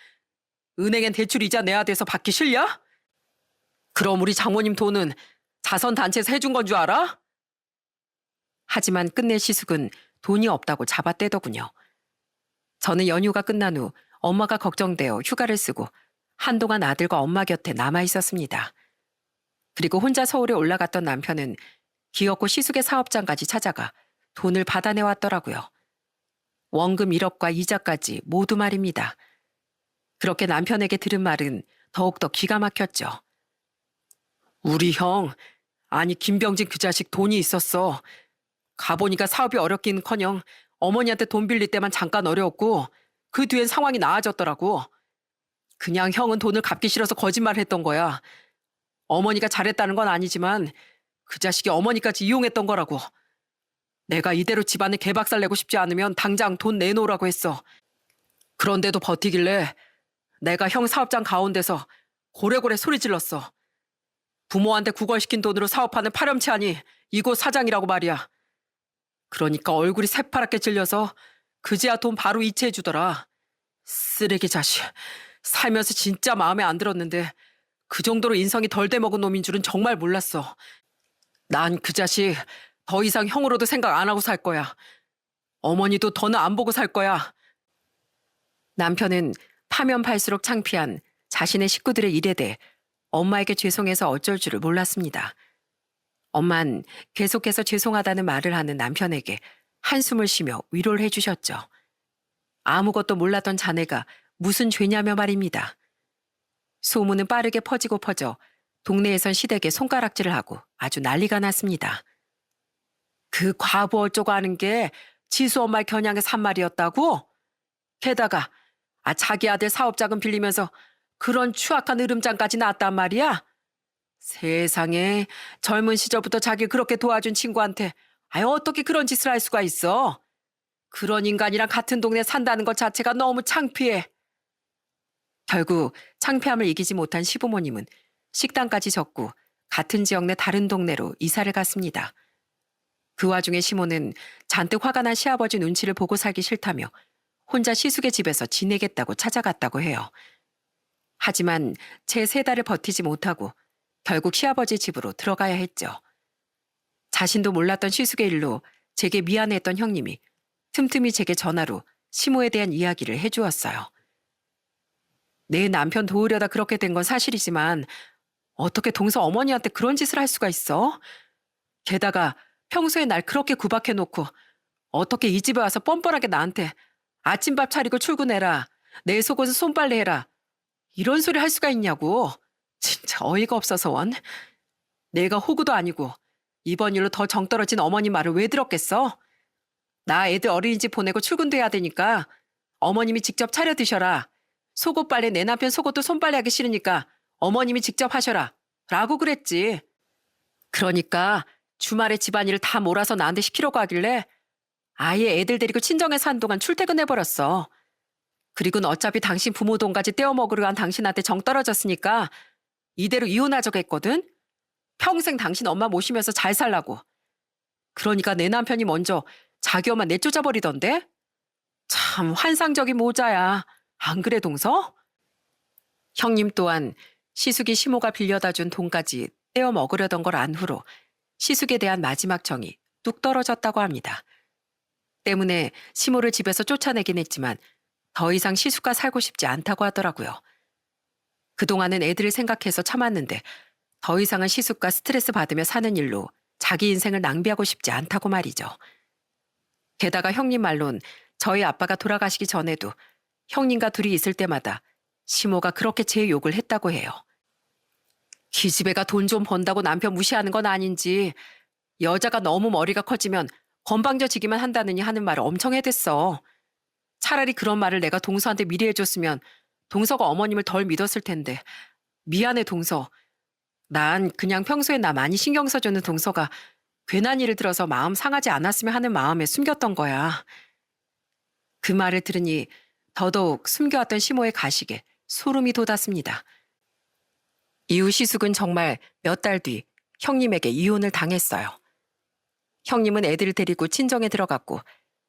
은행엔 대출 이자 내야 돼서 받기 싫냐? 그럼 우리 장모님 돈은 자선단체에서 해준 건 줄 알아? 하지만 끝내 시숙은 돈이 없다고 잡아떼더군요. 저는 연휴가 끝난 후 엄마가 걱정되어 휴가를 쓰고 한동안 아들과 엄마 곁에 남아 있었습니다. 그리고 혼자 서울에 올라갔던 남편은 기어코 시숙의 사업장까지 찾아가 돈을 받아내왔더라고요. 원금 1억과 이자까지 모두 말입니다. 그렇게 남편에게 들은 말은 더욱더 기가 막혔죠. 우리 형, 아니 김병진 그 자식 돈이 있었어. 가보니까 사업이 어렵긴커녕 어머니한테 돈 빌릴 때만 잠깐 어려웠고 그 뒤엔 상황이 나아졌더라고. 그냥 형은 돈을 갚기 싫어서 거짓말했던 거야. 어머니가 잘했다는 건 아니지만 그 자식이 어머니까지 이용했던 거라고. 내가 이대로 집안에 개박살 내고 싶지 않으면 당장 돈 내놓으라고 했어. 그런데도 버티길래 내가 형 사업장 가운데서 고래고래 소리 질렀어. 부모한테 구걸시킨 돈으로 사업하는 파렴치하니 이곳 사장이라고 말이야. 그러니까 얼굴이 새파랗게 질려서 그제야 돈 바로 이체해주더라. 쓰레기 자식. 살면서 진짜 마음에 안 들었는데 그 정도로 인성이 덜 돼먹은 놈인 줄은 정말 몰랐어. 난 그 자식 더 이상 형으로도 생각 안 하고 살 거야. 어머니도 더는 안 보고 살 거야. 남편은 파면 팔수록 창피한 자신의 식구들의 일에 대해 엄마에게 죄송해서 어쩔 줄을 몰랐습니다. 엄만 계속해서 죄송하다는 말을 하는 남편에게 한숨을 쉬며 위로를 해주셨죠. 아무것도 몰랐던 자네가 무슨 죄냐며 말입니다. 소문은 빠르게 퍼지고 퍼져 동네에선 시댁에 손가락질을 하고 아주 난리가 났습니다. 그 과부 어쩌고 하는 게 지수 엄마를 겨냥해 산 말이었다고? 게다가 자기 아들 사업자금 빌리면서 그런 추악한 으름장까지 났단 말이야? 세상에 젊은 시절부터 자기 그렇게 도와준 친구한테 어떻게 그런 짓을 할 수가 있어? 그런 인간이랑 같은 동네 산다는 것 자체가 너무 창피해. 결국 창피함을 이기지 못한 시부모님은 식당까지 접고 같은 지역 내 다른 동네로 이사를 갔습니다. 그 와중에 시모는 잔뜩 화가 난 시아버지 눈치를 보고 살기 싫다며 혼자 시숙의 집에서 지내겠다고 찾아갔다고 해요. 하지만 채 3달을 버티지 못하고 결국 시아버지 집으로 들어가야 했죠. 자신도 몰랐던 시숙의 일로 제게 미안해했던 형님이 틈틈이 제게 전화로 시모에 대한 이야기를 해주었어요. 내 남편 도우려다 그렇게 된 건 사실이지만 어떻게 동서 어머니한테 그런 짓을 할 수가 있어? 게다가 평소에 날 그렇게 구박해놓고 어떻게 이 집에 와서 뻔뻔하게 나한테 아침밥 차리고 출근해라. 내 속옷은 손빨래해라. 이런 소리 할 수가 있냐고. 진짜 어이가 없어서 원. 내가 호구도 아니고 이번 일로 더 정 떨어진 어머니 말을 왜 들었겠어? 나 애들 어린이집 보내고 출근도 해야 되니까 어머님이 직접 차려 드셔라. 속옷 빨래 내 남편 속옷도 손빨래하기 싫으니까 어머님이 직접 하셔라. 라고 그랬지. 그러니까 주말에 집안일을 다 몰아서 나한테 시키려고 하길래 아예 애들 데리고 친정에 산 동안 출퇴근해버렸어. 그리고는 어차피 당신 부모 돈까지 떼어 먹으려 한 당신한테 정 떨어졌으니까 이대로 이혼하자고 했거든. 평생 당신 엄마 모시면서 잘 살라고. 그러니까 내 남편이 먼저 자기 엄마 내쫓아버리던데? 참 환상적인 모자야. 안 그래 동서? 형님 또한 시숙이 시모가 빌려다 준 돈까지 떼어 먹으려던 걸 안 후로 시숙에 대한 마지막 정이 뚝 떨어졌다고 합니다. 때문에 시모를 집에서 쫓아내긴 했지만 더 이상 시숙과 살고 싶지 않다고 하더라고요. 그동안은 애들을 생각해서 참았는데 더 이상은 시숙과 스트레스 받으며 사는 일로 자기 인생을 낭비하고 싶지 않다고 말이죠. 게다가 형님 말론 저희 아빠가 돌아가시기 전에도 형님과 둘이 있을 때마다 시모가 그렇게 제 욕을 했다고 해요. 기집애가 돈 좀 번다고 남편 무시하는 건 아닌지 여자가 너무 머리가 커지면 건방져지기만 한다느니 하는 말을 엄청 해댔어. 차라리 그런 말을 내가 동서한테 미리 해줬으면 동서가 어머님을 덜 믿었을 텐데. 미안해 동서. 난 그냥 평소에 나 많이 신경 써주는 동서가 괜한 일을 들어서 마음 상하지 않았으면 하는 마음에 숨겼던 거야. 그 말을 들으니 더더욱 숨겨왔던 시모의 가식에 소름이 돋았습니다. 이후 시숙은 정말 몇 달 뒤 형님에게 이혼을 당했어요. 형님은 애들을 데리고 친정에 들어갔고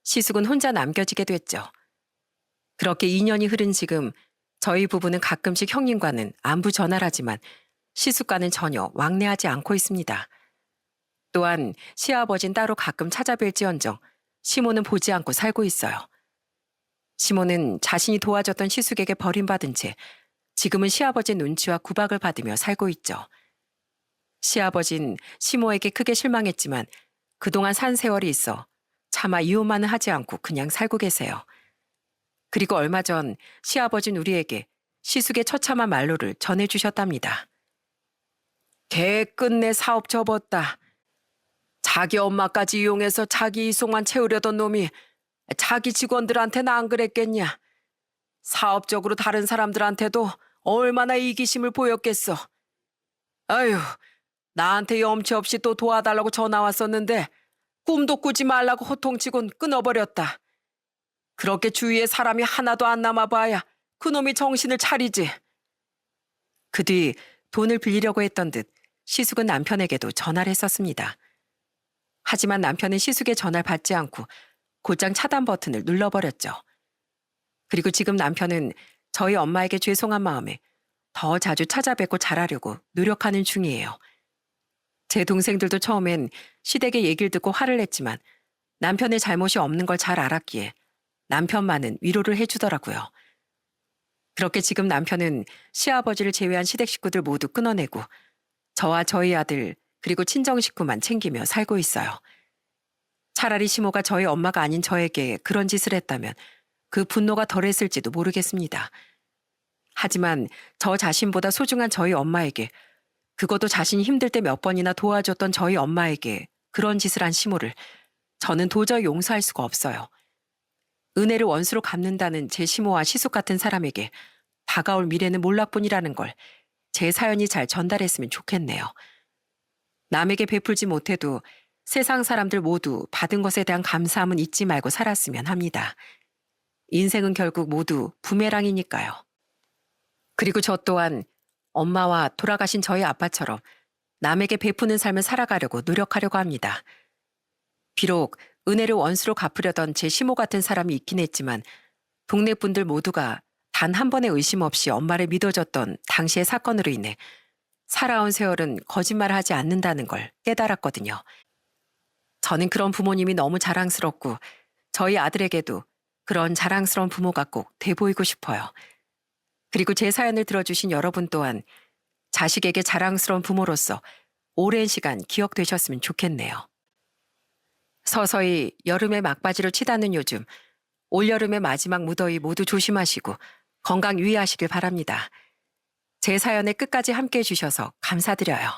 시숙은 혼자 남겨지게 됐죠. 그렇게 2년이 흐른 지금 저희 부부는 가끔씩 형님과는 안부 전화를 하지만 시숙과는 전혀 왕래하지 않고 있습니다. 또한 시아버진 따로 가끔 찾아뵐지언정 시모는 보지 않고 살고 있어요. 시모는 자신이 도와줬던 시숙에게 버림받은 채 지금은 시아버지 눈치와 구박을 받으며 살고 있죠. 시아버진 시모에게 크게 실망했지만 그동안 산 세월이 있어 차마 이혼만은 하지 않고 그냥 살고 계세요. 그리고 얼마 전 시아버진 우리에게 시숙의 처참한 말로를 전해주셨답니다. 개 끝내 사업 접었다. 자기 엄마까지 이용해서 자기 이속만 채우려던 놈이 자기 직원들한테는 안 그랬겠냐. 사업적으로 다른 사람들한테도 얼마나 이기심을 보였겠어. 아유, 나한테 염치 없이 또 도와달라고 전화 왔었는데 꿈도 꾸지 말라고 호통치곤 끊어버렸다. 그렇게 주위에 사람이 하나도 안 남아봐야 그놈이 정신을 차리지. 그 뒤 돈을 빌리려고 했던 듯 시숙은 남편에게도 전화를 했었습니다. 하지만 남편은 시숙의 전화를 받지 않고 곧장 차단 버튼을 눌러버렸죠. 그리고 지금 남편은 저희 엄마에게 죄송한 마음에 더 자주 찾아뵙고 잘하려고 노력하는 중이에요. 제 동생들도 처음엔 시댁의 얘기를 듣고 화를 냈지만 남편의 잘못이 없는 걸 잘 알았기에 남편만은 위로를 해주더라고요. 그렇게 지금 남편은 시아버지를 제외한 시댁 식구들 모두 끊어내고 저와 저희 아들 그리고 친정 식구만 챙기며 살고 있어요. 차라리 시모가 저희 엄마가 아닌 저에게 그런 짓을 했다면 그 분노가 덜했을지도 모르겠습니다. 하지만 저 자신보다 소중한 저희 엄마에게, 그것도 자신이 힘들 때 몇 번이나 도와줬던 저희 엄마에게 그런 짓을 한 시모를 저는 도저히 용서할 수가 없어요. 은혜를 원수로 갚는다는 제 시모와 시숙 같은 사람에게 다가올 미래는 몰락뿐이라는 걸 제 사연이 잘 전달했으면 좋겠네요. 남에게 베풀지 못해도 세상 사람들 모두 받은 것에 대한 감사함은 잊지 말고 살았으면 합니다. 인생은 결국 모두 부메랑이니까요. 그리고 저 또한 엄마와 돌아가신 저희 아빠처럼 남에게 베푸는 삶을 살아가려고 노력하려고 합니다. 비록 은혜를 원수로 갚으려던 제 시모 같은 사람이 있긴 했지만 동네 분들 모두가 단 한 번의 의심 없이 엄마를 믿어줬던 당시의 사건으로 인해 살아온 세월은 거짓말을 하지 않는다는 걸 깨달았거든요. 저는 그런 부모님이 너무 자랑스럽고 저희 아들에게도 그런 자랑스러운 부모가 꼭 돼 보이고 싶어요. 그리고 제 사연을 들어주신 여러분 또한 자식에게 자랑스러운 부모로서 오랜 시간 기억되셨으면 좋겠네요. 서서히 여름의 막바지를 치닫는 요즘, 올여름의 마지막 무더위 모두 조심하시고 건강 유의하시길 바랍니다. 제 사연에 끝까지 함께해 주셔서 감사드려요.